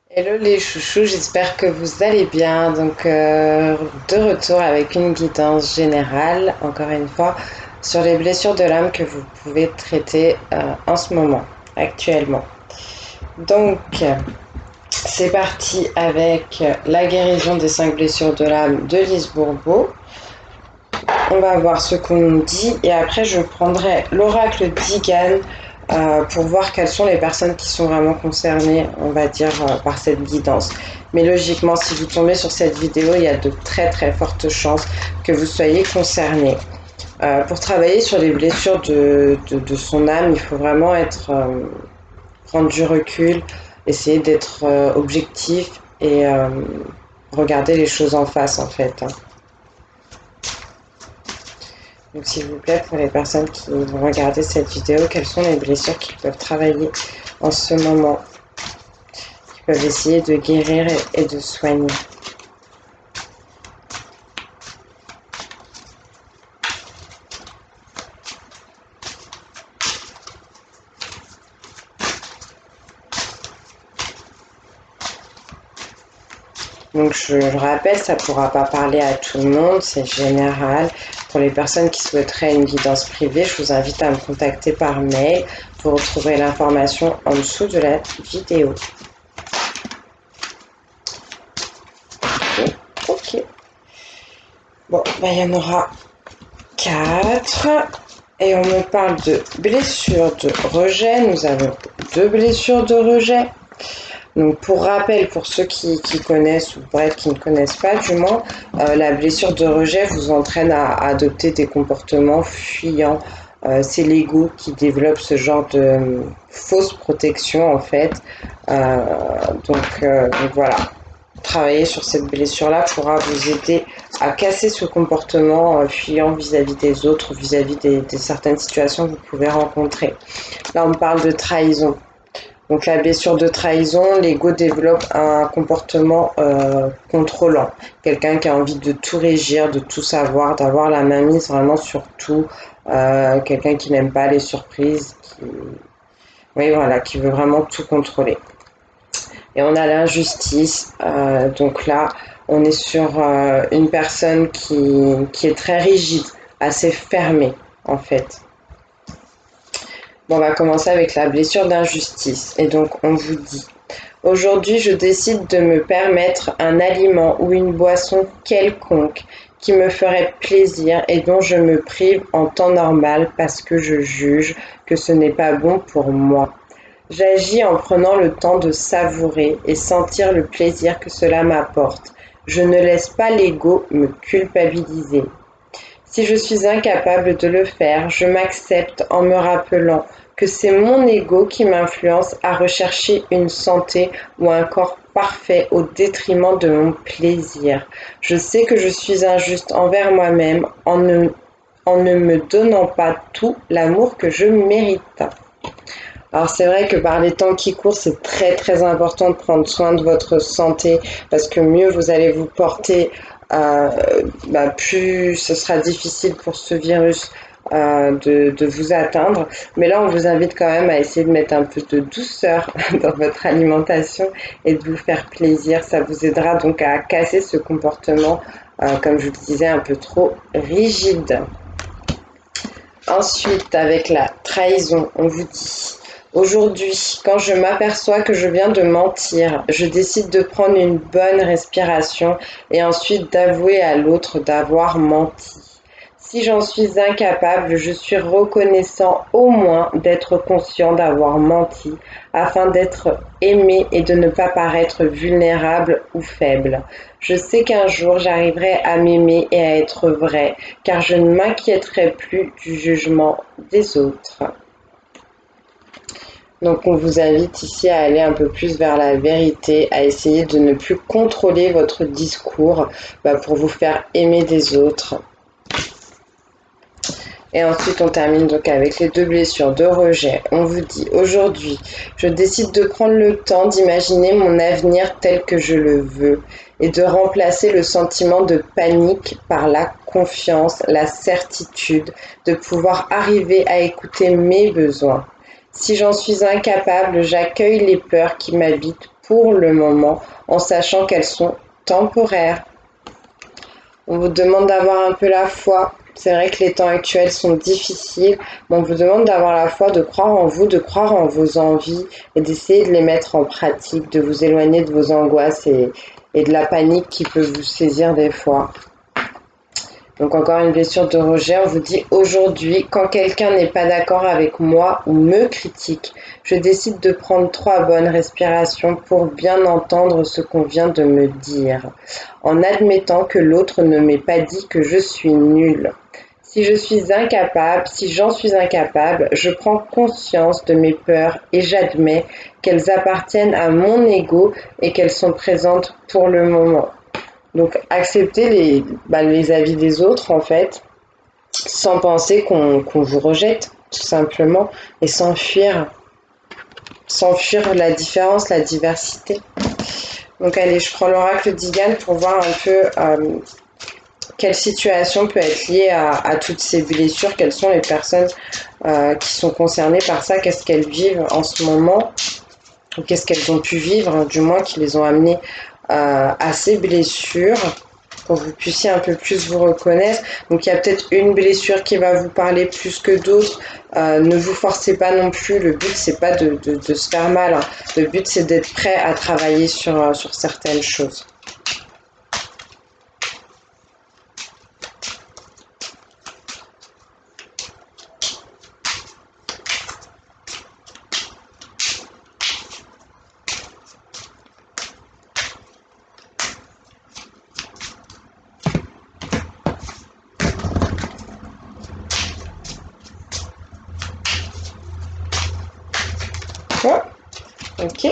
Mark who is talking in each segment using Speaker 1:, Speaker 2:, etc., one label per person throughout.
Speaker 1: Hello les chouchous, j'espère que vous allez bien. De retour avec une guidance générale, encore une fois, sur les blessures de l'âme que vous pouvez traiter en ce moment, actuellement. Donc, c'est parti avec la guérison des 5 blessures de l'âme de Lise Bourbeau. On va voir ce qu'on nous dit et après je prendrai l'oracle d'Igan pour voir quelles sont les personnes qui sont vraiment concernées, on va dire, par cette guidance. Mais logiquement, si vous tombez sur cette vidéo, il y a de très très fortes chances que vous soyez concerné. Pour travailler sur les blessures de son âme, il faut vraiment prendre du recul, essayer d'être objectif et regarder les choses en face en fait, hein. Donc s'il vous plaît, pour les personnes qui vont regarder cette vidéo, quelles sont les blessures qu'ils peuvent travailler en ce moment, qu'ils peuvent essayer de guérir et de soigner. Donc je le rappelle, ça ne pourra pas parler à tout le monde, c'est général. Pour les personnes qui souhaiteraient une guidance privée, je vous invite à me contacter par mail. Vous retrouverez l'information en dessous de la vidéo. Ok. Bon, il y en aura 4. Et on me parle de blessures de rejet. Nous avons 2 blessures de rejet. Donc pour rappel, pour ceux qui connaissent, ou bref, qui ne connaissent pas du moins, la blessure de rejet vous entraîne à adopter des comportements fuyants. C'est l'ego qui développe ce genre de fausse protection en fait. Euh, donc voilà, travailler sur cette blessure-là pourra vous aider à casser ce comportement fuyant vis-à-vis des autres, vis-à-vis des certaines situations que vous pouvez rencontrer. Là, on parle de trahison. Donc la blessure de trahison, l'ego développe un comportement contrôlant. Quelqu'un qui a envie de tout régir, de tout savoir, d'avoir la main mise vraiment sur tout. Quelqu'un qui n'aime pas les surprises, oui, voilà, qui veut vraiment tout contrôler. Et on a l'injustice. Donc là, on est sur une personne qui est très rigide, assez fermée en fait. Bon, on va commencer avec la blessure d'injustice. Et donc, on vous dit: aujourd'hui, je décide de me permettre un aliment ou une boisson quelconque qui me ferait plaisir et dont je me prive en temps normal parce que je juge que ce n'est pas bon pour moi. J'agis en prenant le temps de savourer et sentir le plaisir que cela m'apporte. Je ne laisse pas l'ego me culpabiliser. Si je suis incapable de le faire, je m'accepte en me rappelant que c'est mon ego qui m'influence à rechercher une santé ou un corps parfait au détriment de mon plaisir. Je sais que je suis injuste envers moi-même en ne me donnant pas tout l'amour que je mérite. Alors c'est vrai que par les temps qui courent, c'est très très important de prendre soin de votre santé parce que mieux vous allez vous porter, euh, plus ce sera difficile pour ce virus de vous atteindre. Mais là, on vous invite quand même à essayer de mettre un peu de douceur dans votre alimentation et de vous faire plaisir. Ça vous aidera donc à casser ce comportement, comme je vous le disais, un peu trop rigide. Ensuite, avec la trahison, on vous dit: aujourd'hui, quand je m'aperçois que je viens de mentir, je décide de prendre une bonne respiration et ensuite d'avouer à l'autre d'avoir menti. Si j'en suis incapable, je suis reconnaissant au moins d'être conscient d'avoir menti afin d'être aimé et de ne pas paraître vulnérable ou faible. Je sais qu'un jour j'arriverai à m'aimer et à être vrai, car je ne m'inquiéterai plus du jugement des autres. Donc on vous invite ici à aller un peu plus vers la vérité, à essayer de ne plus contrôler votre discours pour vous faire aimer des autres. Et ensuite, on termine donc avec les 2 blessures de rejet. On vous dit: aujourd'hui, je décide de prendre le temps d'imaginer mon avenir tel que je le veux et de remplacer le sentiment de panique par la confiance, la certitude de pouvoir arriver à écouter mes besoins. Si j'en suis incapable, j'accueille les peurs qui m'habitent pour le moment, en sachant qu'elles sont temporaires. On vous demande d'avoir un peu la foi. C'est vrai que les temps actuels sont difficiles, mais on vous demande d'avoir la foi, de croire en vous, de croire en vos envies et d'essayer de les mettre en pratique, de vous éloigner de vos angoisses et de la panique qui peut vous saisir des fois. Donc encore une blessure de rejet, on vous dit aujourd'hui, quand quelqu'un n'est pas d'accord avec moi ou me critique, je décide de prendre 3 bonnes respirations pour bien entendre ce qu'on vient de me dire, en admettant que l'autre ne m'ait pas dit que je suis nulle. Si j'en suis incapable, je prends conscience de mes peurs et j'admets qu'elles appartiennent à mon ego et qu'elles sont présentes pour le moment. Donc accepter les avis des autres en fait, sans penser qu'on vous rejette tout simplement, et s'enfuir la différence, la diversité. Donc allez, je prends l'oracle d'Igan pour voir un peu quelle situation peut être liée à toutes ces blessures, quelles sont les personnes qui sont concernées par ça, qu'est-ce qu'elles vivent en ce moment, ou qu'est-ce qu'elles ont pu vivre, du moins qui les ont amenées à ces blessures, pour que vous puissiez un peu plus vous reconnaître. Donc il y a peut-être une blessure qui va vous parler plus que d'autres. Ne vous forcez pas non plus, le but c'est pas de se faire mal, hein. Le but c'est d'être prêt à travailler sur certaines choses. Ouais. Ok.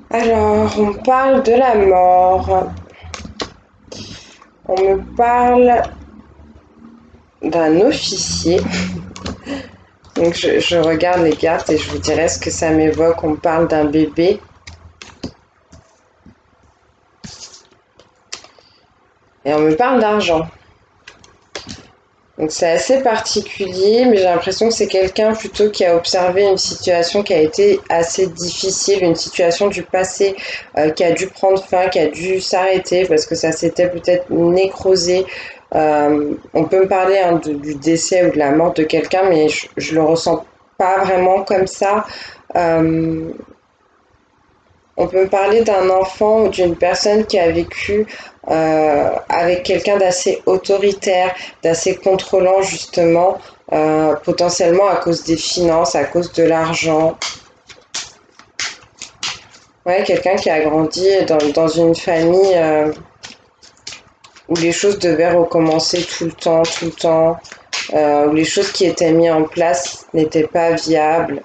Speaker 1: Alors, on parle de la mort. On me parle d'un officier. Donc, je regarde les cartes et je vous dirai ce que ça m'évoque. On me parle d'un bébé. Et on me parle d'argent. Donc c'est assez particulier, mais j'ai l'impression que c'est quelqu'un plutôt qui a observé une situation qui a été assez difficile, une situation du passé qui a dû prendre fin, qui a dû s'arrêter parce que ça s'était peut-être nécrosé. On peut me parler du décès ou de la mort de quelqu'un, mais je le ressens pas vraiment comme ça. On peut me parler d'un enfant ou d'une personne qui a vécu avec quelqu'un d'assez autoritaire, d'assez contrôlant justement, potentiellement à cause des finances, à cause de l'argent. Ouais, quelqu'un qui a grandi dans une famille où les choses devaient recommencer tout le temps, où les choses qui étaient mises en place n'étaient pas viables.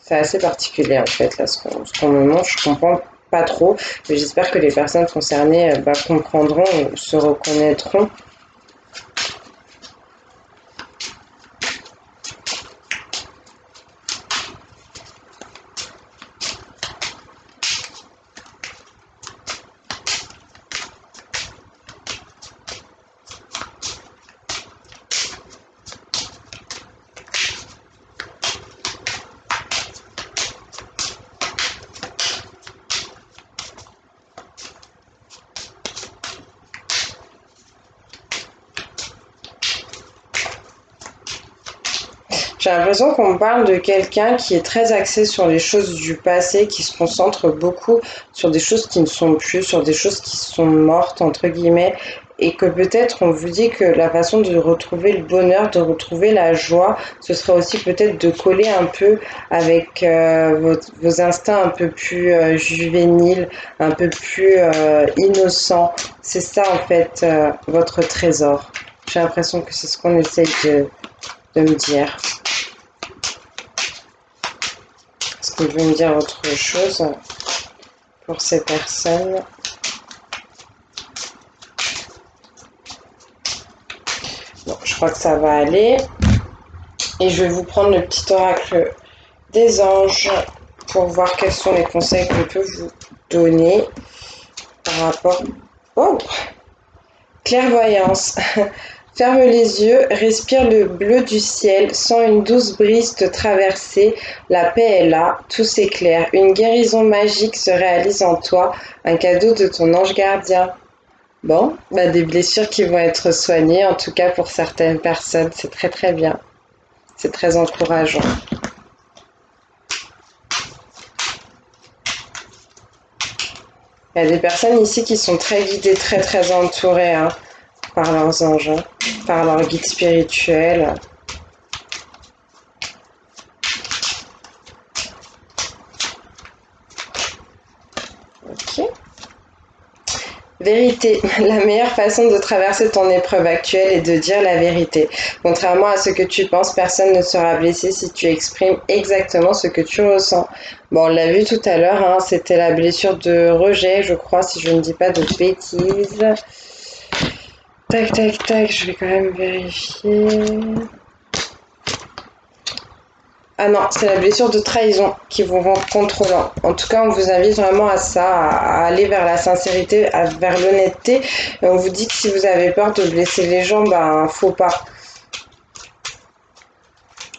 Speaker 1: C'est assez particulier en fait là ce qu'on me montre, je comprends pas trop, mais j'espère que les personnes concernées comprendront ou se reconnaîtront. J'ai l'impression qu'on me parle de quelqu'un qui est très axé sur les choses du passé, qui se concentre beaucoup sur des choses qui ne sont plus, sur des choses qui sont mortes, entre guillemets, et que peut-être on vous dit que la façon de retrouver le bonheur, de retrouver la joie, ce serait aussi peut-être de coller un peu avec vos instincts un peu plus juvéniles, un peu plus innocents. C'est ça en fait votre trésor. J'ai l'impression que c'est ce qu'on essaye de me dire. Est-ce que vous pouvez me dire autre chose pour ces personnes? Bon, je crois que ça va aller. Et je vais vous prendre le petit oracle des anges pour voir quels sont les conseils que je peux vous donner par rapport... Oh! Clairvoyance. Ferme les yeux, respire le bleu du ciel, sens une douce brise te traverser, la paix est là, tout s'éclaire, une guérison magique se réalise en toi, un cadeau de ton ange gardien. Bon, bah des blessures qui vont être soignées, en tout cas pour certaines personnes, c'est très très bien, c'est très encourageant. Il y a des personnes ici qui sont très guidées, très très entourées hein, par leurs anges, hein, par leurs guides spirituels. Ok. Vérité. La meilleure façon de traverser ton épreuve actuelle est de dire la vérité. Contrairement à ce que tu penses, personne ne sera blessé si tu exprimes exactement ce que tu ressens. Bon, on l'a vu tout à l'heure, hein, c'était la blessure de rejet, je crois, si je ne dis pas de bêtises. Tac, tac, tac, je vais quand même vérifier. Ah non, c'est la blessure de trahison qui vous rend contrôlant. En tout cas, on vous invite vraiment à ça, à aller vers la sincérité, vers l'honnêteté. Et on vous dit que si vous avez peur de blesser les gens, ben faut pas.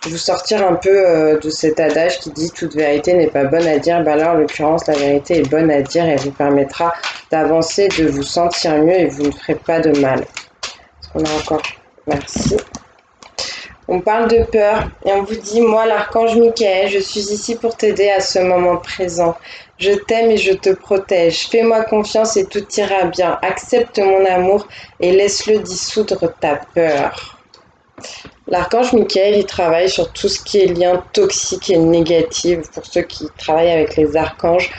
Speaker 1: Vous sortir un peu de cet adage qui dit toute vérité n'est pas bonne à dire. Ben là, en l'occurrence, la vérité est bonne à dire et vous permettra d'avancer, de vous sentir mieux et vous ne ferez pas de mal. Est-ce qu'on a encore? Merci. On parle de peur et on vous dit, moi l'archange Michael, je suis ici pour t'aider à ce moment présent. Je t'aime et je te protège. Fais-moi confiance et tout ira bien. Accepte mon amour et laisse-le dissoudre ta peur. L'archange Michael, il travaille sur tout ce qui est lien toxique et négatif pour ceux qui travaillent avec les archanges.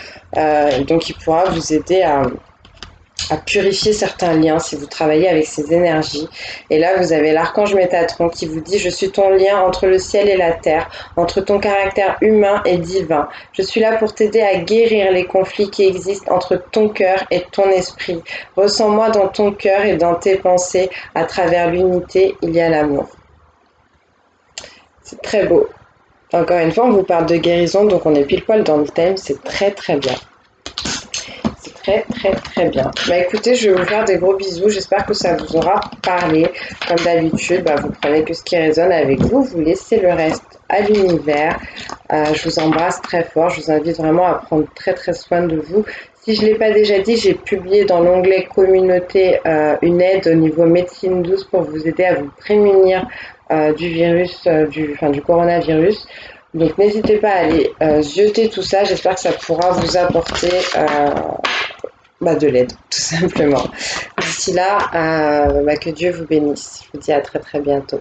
Speaker 1: Donc il pourra vous aider à purifier certains liens si vous travaillez avec ces énergies. Et là, vous avez l'archange Métatron qui vous dit « Je suis ton lien entre le ciel et la terre, entre ton caractère humain et divin. Je suis là pour t'aider à guérir les conflits qui existent entre ton cœur et ton esprit. Ressens-moi dans ton cœur et dans tes pensées. À travers l'unité, il y a l'amour. » C'est très beau. Encore une fois, on vous parle de guérison, donc on est pile poil dans le thème. C'est très très bien. Très très très bien. Bah écoutez, je vais vous faire des gros bisous. J'espère que ça vous aura parlé. Comme d'habitude, bah, vous prenez que ce qui résonne avec vous. Vous laissez le reste à l'univers. Je vous embrasse très fort. Je vous invite vraiment à prendre très très soin de vous. Si je ne l'ai pas déjà dit, j'ai publié dans l'onglet communauté une aide au niveau médecine douce pour vous aider à vous prémunir du virus, du coronavirus. Donc n'hésitez pas à aller jeter tout ça. J'espère que ça pourra vous apporter de l'aide, tout simplement. D'ici là, que Dieu vous bénisse. Je vous dis à très très bientôt.